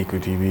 EQ TV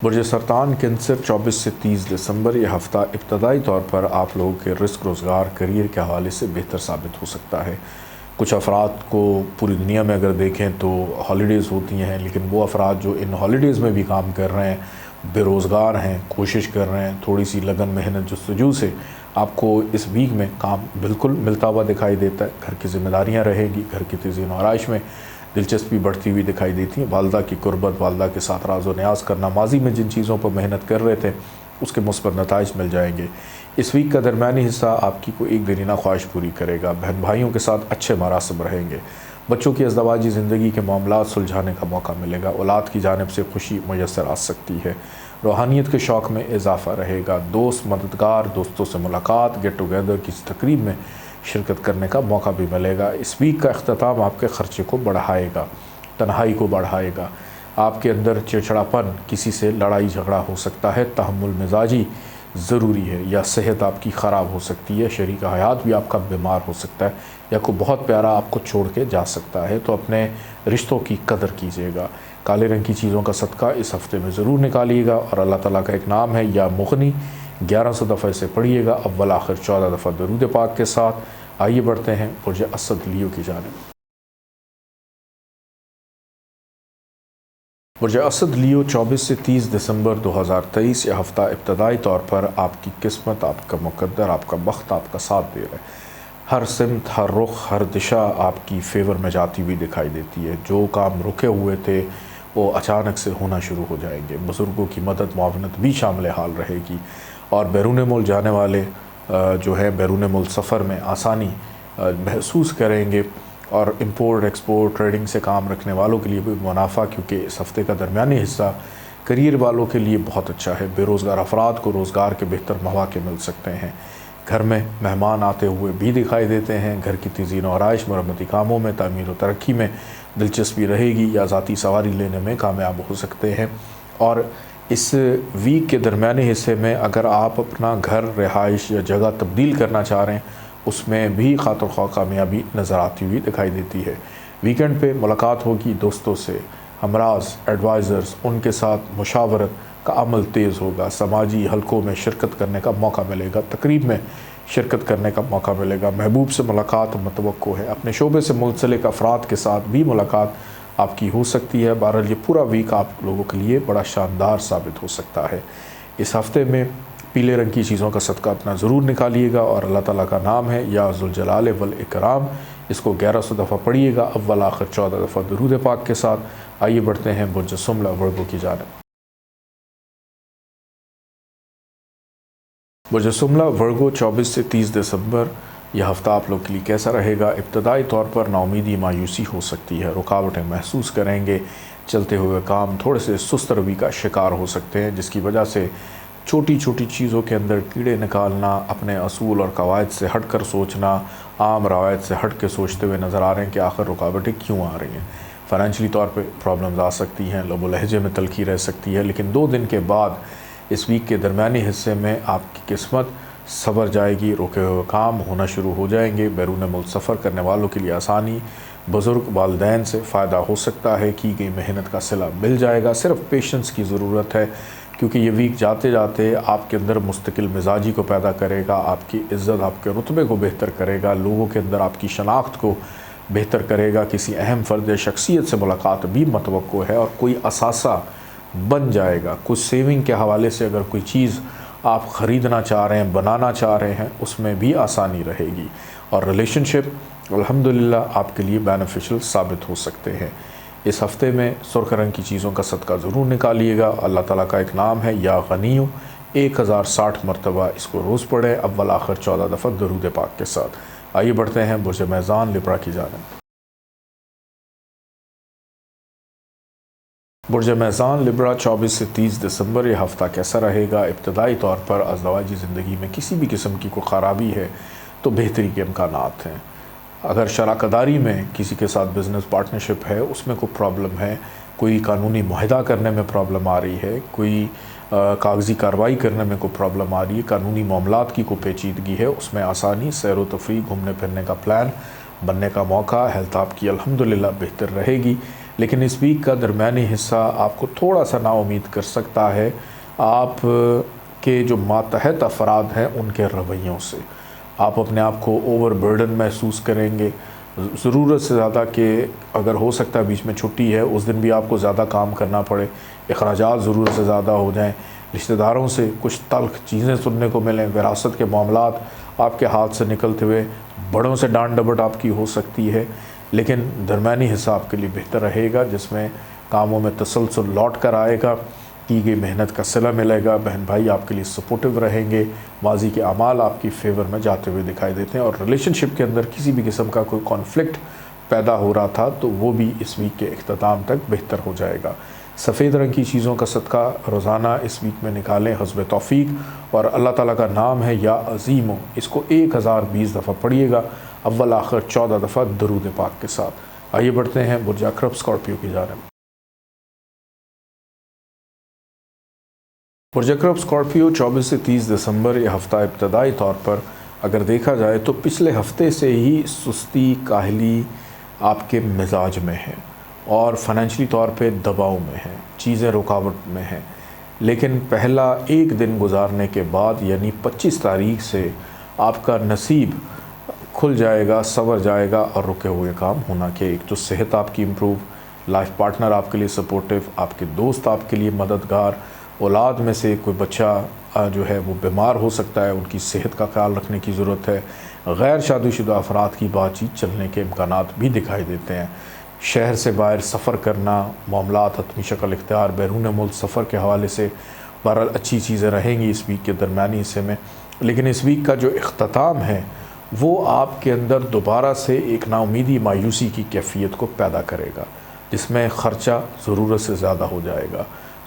برج سرطان cancer 24 سے 30 دسمبر یہ ہفتہ ابتدائی طور پر آپ لوگوں کے رزق روزگار کیریئر کے حوالے سے بہتر ثابت ہو سکتا ہے۔ کچھ افراد کو پوری دنیا میں اگر دیکھیں تو ہالیڈیز ہوتی ہیں، لیکن وہ افراد جو ان ہالیڈیز میں بھی کام کر رہے ہیں، بے روزگار ہیں، کوشش کر رہے ہیں، تھوڑی سی لگن محنت جستجو سے آپ کو اس ویک میں کام بالکل ملتا ہوا دکھائی دیتا ہے۔ گھر کی ذمہ داریاں رہیں گی، گھر کی تزئین و آرائش میں دلچسپی بڑھتی ہوئی دکھائی دیتی ہیں۔ والدہ کی قربت، والدہ کے ساتھ راز و نیاز کرنا، ماضی میں جن چیزوں پر محنت کر رہے تھے اس کے مثبت نتائج مل جائیں گے۔ اس ویک کا درمیانی حصہ آپ کی کوئی ایک دینہ خواہش پوری کرے گا۔ بہن بھائیوں کے ساتھ اچھے مراسم رہیں گے۔ بچوں کی ازدواجی زندگی کے معاملات سلجھانے کا موقع ملے گا۔ اولاد کی جانب سے خوشی میسر آ سکتی ہے۔ روحانیت کے شوق میں اضافہ رہے گا۔ دوست، مددگار، دوستوں سے ملاقات، گیٹ ٹوگیدر کی تقریب میں شرکت کرنے کا موقع بھی ملے گا۔ اس ویک کا اختتام آپ کے خرچے کو بڑھائے گا، تنہائی کو بڑھائے گا۔ آپ کے اندر چڑچڑاپن، کسی سے لڑائی جھگڑا ہو سکتا ہے، تحمل مزاجی ضروری ہے، یا صحت آپ کی خراب ہو سکتی ہے، شریک حیات بھی آپ کا بیمار ہو سکتا ہے، یا کوئی بہت پیارا آپ کو چھوڑ کے جا سکتا ہے، تو اپنے رشتوں کی قدر کیجیے گا۔ کالے رنگ کی چیزوں کا صدقہ اس ہفتے میں ضرور نکالیے گا، اور اللہ تعالیٰ کا ایک نام ہے یا مغنی، 1100 دفعہ اسے پڑھیے گا، اول آخر 14 دفعہ درود پاک کے ساتھ۔ آئیے بڑھتے ہیں برج اسد لیو کی جانب۔ برج اسد لیو 24 سے 30 دسمبر 2023 یہ ہفتہ ابتدائی طور پر آپ کی قسمت، آپ کا مقدر، آپ کا بخت آپ کا ساتھ دے رہے ہیں۔ ہر سمت، ہر رخ، ہر دشا آپ کی فیور میں جاتی ہوئی دکھائی دیتی ہے۔ جو کام رکے ہوئے تھے وہ اچانک سے ہونا شروع ہو جائیں گے۔ بزرگوں کی مدد معاونت بھی شامل حال رہے گی، اور بیرون ملک جانے والے جو ہے بیرون ملک سفر میں آسانی محسوس کریں گے، اور امپورٹ ایکسپورٹ ٹریڈنگ سے کام رکھنے والوں کے لیے بھی منافع، کیونکہ اس ہفتے کا درمیانی حصہ کیریئر والوں کے لیے بہت اچھا ہے۔ بے روزگار افراد کو روزگار کے بہتر مواقع مل سکتے ہیں۔ گھر میں مہمان آتے ہوئے بھی دکھائی دیتے ہیں۔ گھر کی تزئین و آرائش، مرمتی کاموں میں، تعمیر و ترقی میں دلچسپی رہے گی، یا ذاتی سواری لینے میں کامیاب ہو سکتے ہیں۔ اور اس ویک کے درمیانی حصے میں اگر آپ اپنا گھر، رہائش یا جگہ تبدیل کرنا چاہ رہے ہیں، اس میں بھی خاطر خواہ کامیابی نظر آتی ہوئی دکھائی دیتی ہے۔ ویکنڈ پہ ملاقات ہوگی دوستوں سے، ہمراز، ایڈوائزرز، ان کے ساتھ مشاورت کا عمل تیز ہوگا۔ سماجی حلقوں میں شرکت کرنے کا موقع ملے گا، تقریب میں شرکت کرنے کا موقع ملے گا۔ محبوب سے ملاقات متوقع ہے۔ اپنے شعبے سے منسلک افراد کے ساتھ بھی ملاقات آپ کی ہو سکتی ہے۔ بہرحال یہ پورا ویک آپ لوگوں کے لیے بڑا شاندار ثابت ہو سکتا ہے۔ اس ہفتے میں پیلے رنگ کی چیزوں کا صدقہ اپنا ضرور نکالیے گا، اور اللہ تعالیٰ کا نام ہے یا ذوالجلال والاکرام، اس کو 1100 دفعہ پڑھیے گا، اول آخر 14 دفعہ درود پاک کے ساتھ۔ آئیے بڑھتے ہیں برج سملہ ورگو کی جانب۔ برج سملہ ورگو 24 سے 30 دسمبر یہ ہفتہ آپ لوگ کے لیے کیسا رہے گا؟ ابتدائی طور پر ناامیدی، مایوسی ہو سکتی ہے، رکاوٹیں محسوس کریں گے، چلتے ہوئے کام تھوڑے سے سست روی کا شکار ہو سکتے ہیں، جس کی وجہ سے چھوٹی چھوٹی چیزوں کے اندر کیڑے نکالنا، اپنے اصول اور قواعد سے ہٹ کر سوچنا، عام روایت سے ہٹ کے سوچتے ہوئے نظر آ رہے ہیں کہ آخر رکاوٹیں کیوں آ رہی ہیں۔ فائنینشلی طور پہ پرابلمز آ سکتی ہیں، لب و لہجے میں تلخی رہ سکتی ہے، لیکن 2 دن کے بعد اس ویک کے درمیانی حصے میں آپ کی قسمت سنور جائے گی، رکے ہوئے کام ہونا شروع ہو جائیں گے۔ بیرون ملک سفر کرنے والوں کے لیے آسانی، بزرگ والدین سے فائدہ ہو سکتا ہے، کی گئی محنت کا صلہ مل جائے گا۔ صرف پیشنس کی ضرورت ہے، کیونکہ یہ ویک جاتے جاتے آپ کے اندر مستقل مزاجی کو پیدا کرے گا، آپ کی عزت، آپ کے رتبے کو بہتر کرے گا، لوگوں کے اندر آپ کی شناخت کو بہتر کرے گا۔ کسی اہم فرد شخصیت سے ملاقات بھی متوقع ہے، اور کوئی اثاثہ بن جائے گا۔ کچھ سیونگ کے حوالے سے اگر کوئی چیز آپ خریدنا چاہ رہے ہیں، بنانا چاہ رہے ہیں، اس میں بھی آسانی رہے گی، اور ریلیشن شپ الحمدللہ آپ کے لیے بینیفیشل ثابت ہو سکتے ہیں۔ اس ہفتے میں سرخ رنگ کی چیزوں کا صدقہ ضرور نکالیے گا۔ اللہ تعالیٰ کا ایک نام ہے یا غنیو، 1060 مرتبہ اس کو روز پڑھیں، اول آخر 14 دفعہ درود پاک کے ساتھ۔ آئیے بڑھتے ہیں برج میزان لبرا کی جانب۔ برج میزان لبرا 24 سے 30 دسمبر یہ ہفتہ کیسا رہے گا؟ ابتدائی طور پر ازدواجی زندگی میں کسی بھی قسم کی کوئی خرابی ہے تو بہتری کے امکانات ہیں۔ اگر شراکت داری میں کسی کے ساتھ بزنس پارٹنرشپ ہے، اس میں کوئی پرابلم ہے، کوئی قانونی معاہدہ کرنے میں پرابلم آ رہی ہے، کوئی کاغذی کارروائی کرنے میں کوئی پرابلم آ رہی ہے، قانونی معاملات کی کوئی پیچیدگی ہے، اس میں آسانی، سیر و تفریح، گھومنے پھرنے کا پلان بننے کا موقع، ہیلتھ آپ کی الحمدللہ بہتر رہے گی۔ لیکن اس ویک کا درمیانی حصہ آپ کو تھوڑا سا نا امید کر سکتا ہے آپ کے جو ماتحت افراد ہیں ان کے رویوں سے۔ آپ اپنے آپ کو اوور برڈن محسوس کریں گے، ضرورت سے زیادہ، کہ اگر ہو سکتا ہے بیچ میں چھٹی ہے اس دن بھی آپ کو زیادہ کام کرنا پڑے، اخراجات ضرورت سے زیادہ ہو جائیں، رشتہ داروں سے کچھ تلخ چیزیں سننے کو ملیں، وراثت کے معاملات آپ کے ہاتھ سے نکلتے ہوئے، بڑوں سے ڈانٹ ڈپٹ آپ کی ہو سکتی ہے۔ لیکن درمیانی حصہ آپ کے لیے بہتر رہے گا، جس میں کاموں میں تسلسل لوٹ کر آئے گا، کی گئی محنت کا صلہ ملے گا، بہن بھائی آپ کے لیے سپورٹیو رہیں گے، ماضی کے اعمال آپ کی فیور میں جاتے ہوئے دکھائی دیتے ہیں، اور ریلیشن شپ کے اندر کسی بھی قسم کا کوئی کانفلکٹ پیدا ہو رہا تھا تو وہ بھی اس ویک کے اختتام تک بہتر ہو جائے گا۔ سفید رنگ کی چیزوں کا صدقہ روزانہ اس ویک میں نکالیں حسب توفیق، اور اللہ تعالیٰ کا نام ہے یا عظیم، اس کو 1020 دفعہ پڑھیے گا، اول آخر 14 دفعہ درود پاک کے ساتھ۔ آئیے بڑھتے ہیں برج عقرب اسکارپیو کی جانب۔ برج عقرب اسکارپیو 24 سے 30 دسمبر یہ ہفتہ ابتدائی طور پر اگر دیکھا جائے تو پچھلے ہفتے سے ہی سستی کاہلی آپ کے مزاج میں ہے اور فائنینشلی طور پہ دباؤ میں ہے، چیزیں رکاوٹ میں ہیں، لیکن پہلا ایک دن گزارنے کے بعد یعنی 25 تاریخ سے آپ کا نصیب کھل جائے گا، سنور جائے گا، اور رکے ہوئے کام ہونا کہ ایک تو صحت آپ کی امپروو، لائف پارٹنر آپ کے لیے سپورٹیو، آپ کے دوست آپ کے لیے مددگار، اولاد میں سے کوئی بچہ جو ہے وہ بیمار ہو سکتا ہے، ان کی صحت کا خیال رکھنے کی ضرورت ہے، غیر شادی شدہ افراد کی بات چیت چلنے کے امکانات بھی دکھائی دیتے ہیں، شہر سے باہر سفر کرنا، معاملات حتمی شکل اختیار، بیرون ملک سفر کے حوالے سے بہرحال اچھی چیزیں رہیں گی اس ویک کے درمیانی حصے میں۔ لیکن اس ویک کا جو اختتام ہے وہ آپ کے اندر دوبارہ سے ایک نا امیدی، مایوسی کی کیفیت کو پیدا کرے گا، جس میں خرچہ ضرورت سے زیادہ ہو جائے گا،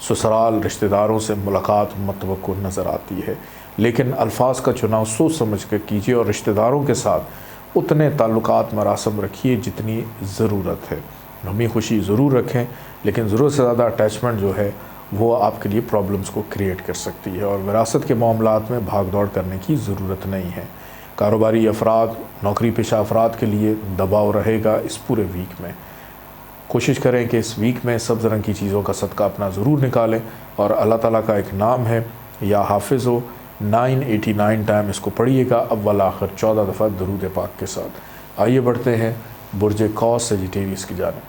سسرال رشتہ داروں سے ملاقات متوقع نظر آتی ہے، لیکن الفاظ کا چناؤ سوچ سمجھ کر کیجیے اور رشتہ داروں کے ساتھ اتنے تعلقات مراسم رکھیے جتنی ضرورت ہے، غمی خوشی ضرور رکھیں، لیکن ضرورت سے زیادہ اٹیچمنٹ جو ہے وہ آپ کے لیے پرابلمز کو کریٹ کر سکتی ہے، اور وراثت کے معاملات میں بھاگ دوڑ کرنے کی ضرورت نہیں ہے۔ کاروباری افراد، نوکری پیشہ افراد کے لیے دباؤ رہے گا اس پورے ویک میں۔ کوشش کریں کہ اس ویک میں سبز رنگ کی چیزوں کا صدقہ اپنا ضرور نکالیں، اور اللہ تعالیٰ کا ایک نام ہے یا حافظ ہو، 989 ٹائم اس کو پڑھیے گا، اول آخر 14 دفعہ درود پاک کے ساتھ۔ آئیے بڑھتے ہیں برج قوس سیجیٹیریس کی جانب۔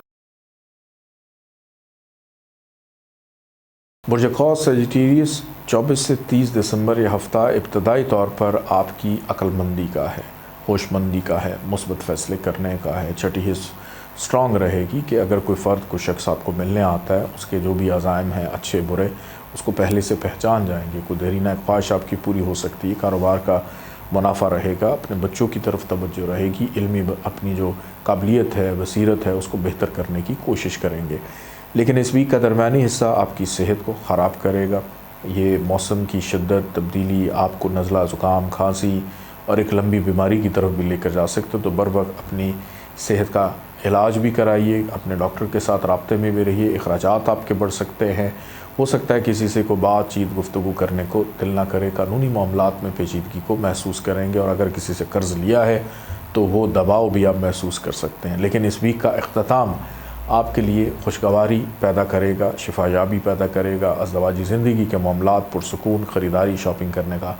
برج قوس سیجیٹیریس 24 سے 30 دسمبر یہ ہفتہ ابتدائی طور پر آپ کی عقل مندی کا ہے، ہوش مندی کا ہے، مثبت فیصلے کرنے کا ہے، چھٹی حص سٹرونگ رہے گی کہ اگر کوئی فرد، کوئی شخص آپ کو ملنے آتا ہے، اس کے جو بھی عزائم ہیں اچھے برے اس کو پہلے سے پہچان جائیں گے، کوئی دیرینہ خواہش آپ کی پوری ہو سکتی ہے، کاروبار کا منافع رہے گا، اپنے بچوں کی طرف توجہ رہے گی، علمی اپنی جو قابلیت ہے، بصیرت ہے، اس کو بہتر کرنے کی کوشش کریں گے۔ لیکن اس ویک کا درمیانی حصہ آپ کی صحت کو خراب کرے گا، یہ موسم کی شدت، تبدیلی آپ کو نزلہ، زکام، کھانسی اور ایک لمبی بیماری کی طرف بھی لے کر جا سکتے، تو بر وقت اپنی صحت کا علاج بھی کرائیے، اپنے ڈاکٹر کے ساتھ رابطے میں بھی رہیے، اخراجات آپ کے بڑھ سکتے ہیں، ہو سکتا ہے کسی سے کوئی بات چیت گفتگو کرنے کو دل نہ کرے، قانونی معاملات میں پیچیدگی کو محسوس کریں گے، اور اگر کسی سے قرض لیا ہے تو وہ دباؤ بھی آپ محسوس کر سکتے ہیں۔ لیکن اس ویک کا اختتام آپ کے لیے خوشگواری پیدا کرے گا، شفا یابی پیدا کرے گا، ازدواجی زندگی کے معاملات پرسکون، خریداری، شاپنگ کرنے کا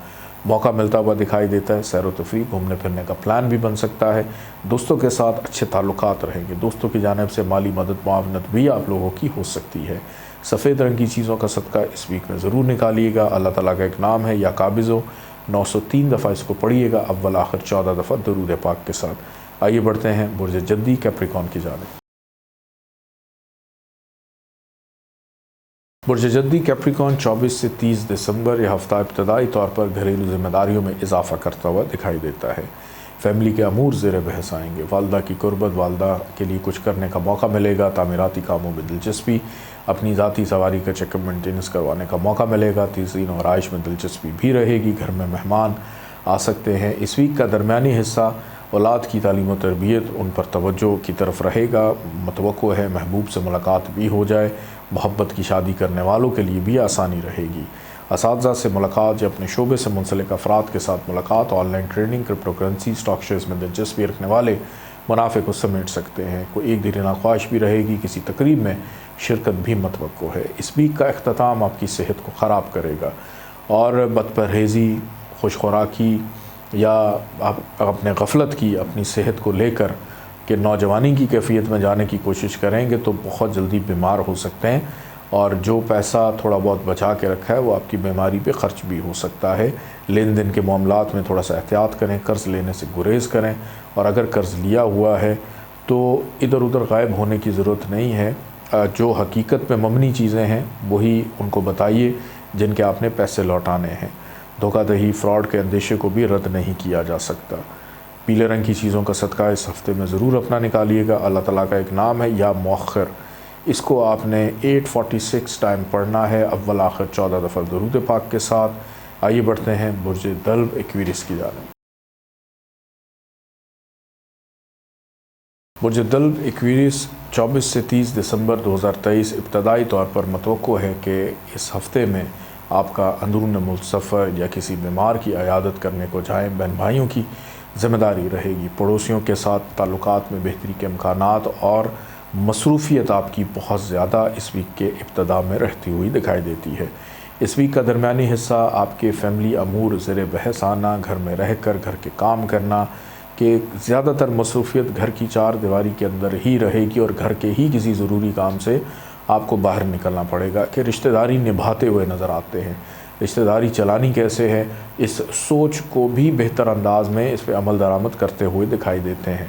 موقع ملتا ہوا دکھائی دیتا ہے، سیر و تفریح، گھومنے پھرنے کا پلان بھی بن سکتا ہے، دوستوں کے ساتھ اچھے تعلقات رہیں گے، دوستوں کی جانب سے مالی مدد معاونت بھی آپ لوگوں کی ہو سکتی ہے۔ سفید رنگ کی چیزوں کا صدقہ اس ویک میں ضرور نکالیے گا، اللہ تعالیٰ کا ایک نام ہے یا قابض ہو، 903 دفعہ اس کو پڑھیے گا، اول آخر 14 دفعہ درود پاک کے ساتھ۔ آئیے بڑھتے ہیں برج جدی کیپریکون کی جانب۔ برج جدی کیپریکون 24 سے 30 دسمبر یہ ہفتہ ابتدائی طور پر گھریلو ذمہ داریوں میں اضافہ کرتا ہوا دکھائی دیتا ہے، فیملی کے امور زیر بحث آئیں گے، والدہ کی قربت، والدہ کے لیے کچھ کرنے کا موقع ملے گا، تعمیراتی کاموں میں دلچسپی، اپنی ذاتی سواری کا چیک اپ مینٹیننس کروانے کا موقع ملے گا، تیسرین و آرائش میں دلچسپی بھی رہے گی، گھر میں مہمان آ سکتے ہیں۔ اس ویک کا درمیانی حصہ اولاد کی تعلیم و تربیت، ان پر توجہ کی طرف رہے گا، متوقع ہے محبوب سے ملاقات بھی ہو جائے، محبت کی شادی کرنے والوں کے لیے بھی آسانی رہے گی، اساتذہ سے ملاقات یا اپنے شعبے سے منسلک افراد کے ساتھ ملاقات، on line trading, crypto currency, stock shares میں دلچسپی رکھنے والے منافع کو سمیٹ سکتے ہیں۔ کوئی ایک دل ناخواش بھی رہے گی، کسی تقریب میں شرکت بھی متوقع ہے۔ اس ویک کا اختتام آپ کی صحت کو خراب کرے گا، اور بد پرہیزی، خوش خوراکی یا آپ اپنے غفلت کی اپنی صحت کو لے کر کہ نوجوانی کی کیفیت میں جانے کی کوشش کریں گے تو بہت جلدی بیمار ہو سکتے ہیں، اور جو پیسہ تھوڑا بہت بچا کے رکھا ہے وہ آپ کی بیماری پہ خرچ بھی ہو سکتا ہے۔ لین دین کے معاملات میں تھوڑا سا احتیاط کریں، قرض لینے سے گریز کریں، اور اگر قرض لیا ہوا ہے تو ادھر ادھر غائب ہونے کی ضرورت نہیں ہے۔ جو حقیقت پہ مبنی چیزیں ہیں وہی ان کو بتائیے جن کے آپ نے پیسے لوٹانے ہیں۔ دھوکہ دہی، فراڈ کے اندیشے کو بھی رد نہیں کیا جا سکتا۔ پیلے رنگ کی چیزوں کا صدقہ اس ہفتے میں ضرور اپنا نکالیے گا۔ اللہ تعالیٰ کا ایک نام ہے یا مؤخر، اس کو آپ نے 846 ٹائم پڑھنا ہے، اول آخر 14 دفعہ درود پاک کے ساتھ۔ آئیے بڑھتے ہیں برج دلو ایکویریس کی جانب۔ برج دلو ایکویریس 24 سے 30 دسمبر 2023 ابتدائی طور پر متوقع ہے کہ اس ہفتے میں آپ کا اندرون ملک سفر یا کسی بیمار کی عیادت کرنے کو جائیں۔ بہن بھائیوں کی ذمہ داری رہے گی، پڑوسیوں کے ساتھ تعلقات میں بہتری کے امکانات اور مصروفیت آپ کی بہت زیادہ اس ویک کے ابتدا میں رہتی ہوئی دکھائی دیتی ہے۔ اس ویک کا درمیانی حصہ آپ کے فیملی امور زیر بحث آنا، گھر میں رہ کر گھر کے کام کرنا، کہ زیادہ تر مصروفیت گھر کی چار دیواری کے اندر ہی رہے گی، اور گھر کے ہی کسی ضروری کام سے آپ کو باہر نکلنا پڑے گا کہ رشتہ داری نبھاتے ہوئے نظر آتے ہیں۔ رشتہ داری چلانی کیسے ہے، اس سوچ کو بھی بہتر انداز میں اس پہ عمل درآمد کرتے ہوئے دکھائی دیتے ہیں۔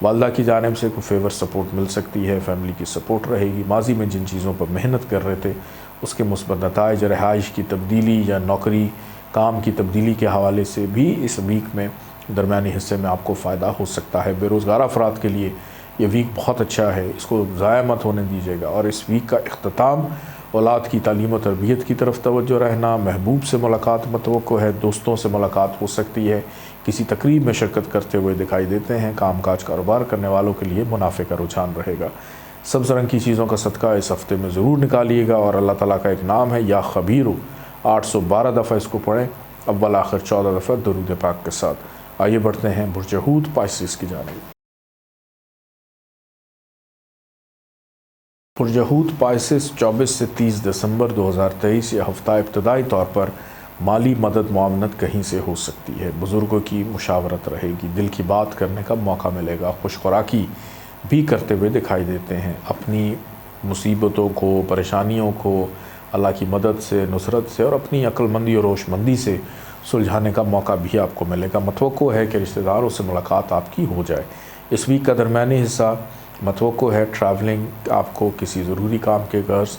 والدہ کی جانب سے کوئی فیور سپورٹ مل سکتی ہے، فیملی کی سپورٹ رہے گی۔ ماضی میں جن چیزوں پر محنت کر رہے تھے اس کے مثبت نتائج، رہائش کی تبدیلی یا نوکری کام کی تبدیلی کے حوالے سے بھی اس ویک میں درمیانی حصے میں آپ کو فائدہ ہو سکتا ہے۔ بے روزگار افراد کے لیے یہ ویک بہت اچھا ہے، اس کو ضائع مت ہونے دیجیے گا۔ اور اس ویک کا اختتام اولاد کی تعلیم و تربیت کی طرف توجہ رہنا، محبوب سے ملاقات متوقع ہے، دوستوں سے ملاقات ہو سکتی ہے، کسی تقریب میں شرکت کرتے ہوئے دکھائی دیتے ہیں۔ کام کاج کاروبار کرنے والوں کے لیے منافع کا رجحان رہے گا۔ سبز رنگ کی چیزوں کا صدقہ اس ہفتے میں ضرور نکالیے گا، اور اللہ تعالیٰ کا ایک نام ہے یا خبیر، 812 دفعہ اس کو پڑھیں، اول آخر 14 دفعہ درود پاک کے ساتھ۔ آئیے بڑھتے ہیں برج حوت پائسس کی جانب۔ برج حوت پائسس 24 سے 30 دسمبر 2023 یہ ہفتہ ابتدائی طور پر مالی مدد معاونت کہیں سے ہو سکتی ہے۔ بزرگوں کی مشاورت رہے گی، دل کی بات کرنے کا موقع ملے گا، خوش خوراکی بھی کرتے ہوئے دکھائی دیتے ہیں۔ اپنی مصیبتوں کو، پریشانیوں کو اللہ کی مدد سے، نصرت سے اور اپنی عقل مندی اور ہوش مندی سے سلجھانے کا موقع بھی آپ کو ملے گا۔ متوقع ہے کہ رشتہ داروں سے ملاقات آپ کی ہو جائے۔ اس ویک کا درمیانی حصہ متوقع ہے ٹریولنگ، آپ کو کسی ضروری کام کے غرض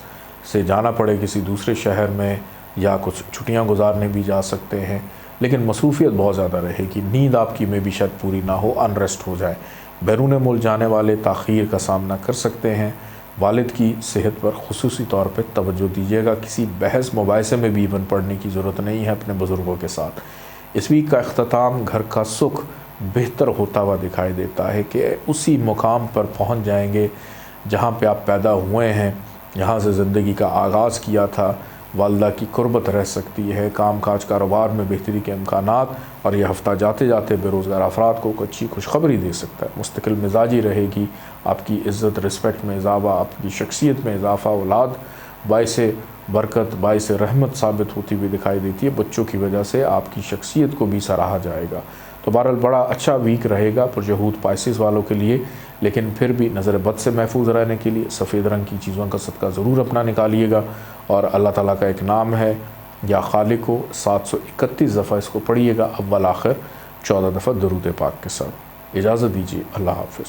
سے جانا پڑے کسی دوسرے شہر میں، یا کچھ چھٹیاں گزارنے بھی جا سکتے ہیں، لیکن مصروفیت بہت زیادہ رہے گی۔ نیند آپ کی میں بھی شاید پوری نہ ہو، انریسٹ ہو جائے۔ بیرون ملک جانے والے تاخیر کا سامنا کر سکتے ہیں۔ والد کی صحت پر خصوصی طور پہ توجہ دیجیے گا۔ کسی بحث مباحثے میں بھی ایون پڑھنے کی ضرورت نہیں ہے اپنے بزرگوں کے ساتھ۔ اس ویک کا اختتام گھر کا سکھ بہتر ہوتا ہوا دکھائی دیتا ہے کہ اسی مقام پر پہنچ جائیں گے جہاں پہ آپ پیدا ہوئے ہیں، یہاں سے زندگی کا آغاز کیا تھا۔ والدہ کی قربت رہ سکتی ہے، کام کاج کاروبار میں بہتری کے امکانات، اور یہ ہفتہ جاتے جاتے بے روزگار افراد کو اچھی خوشخبری دے سکتا ہے۔ مستقل مزاجی رہے گی، آپ کی عزت رسپیکٹ میں اضافہ، آپ کی شخصیت میں اضافہ، اولاد باعث برکت باعث رحمت ثابت ہوتی ہوئی دکھائی دیتی ہے۔ بچوں کی وجہ سے آپ کی شخصیت کو بھی سراہا جائے گا۔ تو بہرحال بڑا اچھا ویک رہے گا برج حوت پائسس والوں کے لیے، لیکن پھر بھی نظر بد سے محفوظ رہنے کے لیے سفید رنگ کی چیزوں کا صدقہ ضرور اپنا نکالیے گا، اور اللہ تعالیٰ کا ایک نام ہے یا خالق کو 731 دفعہ اس کو پڑھیے گا، اول آخر 14 دفعہ درود پاک کے ساتھ۔ اجازت دیجیے، اللہ حافظ۔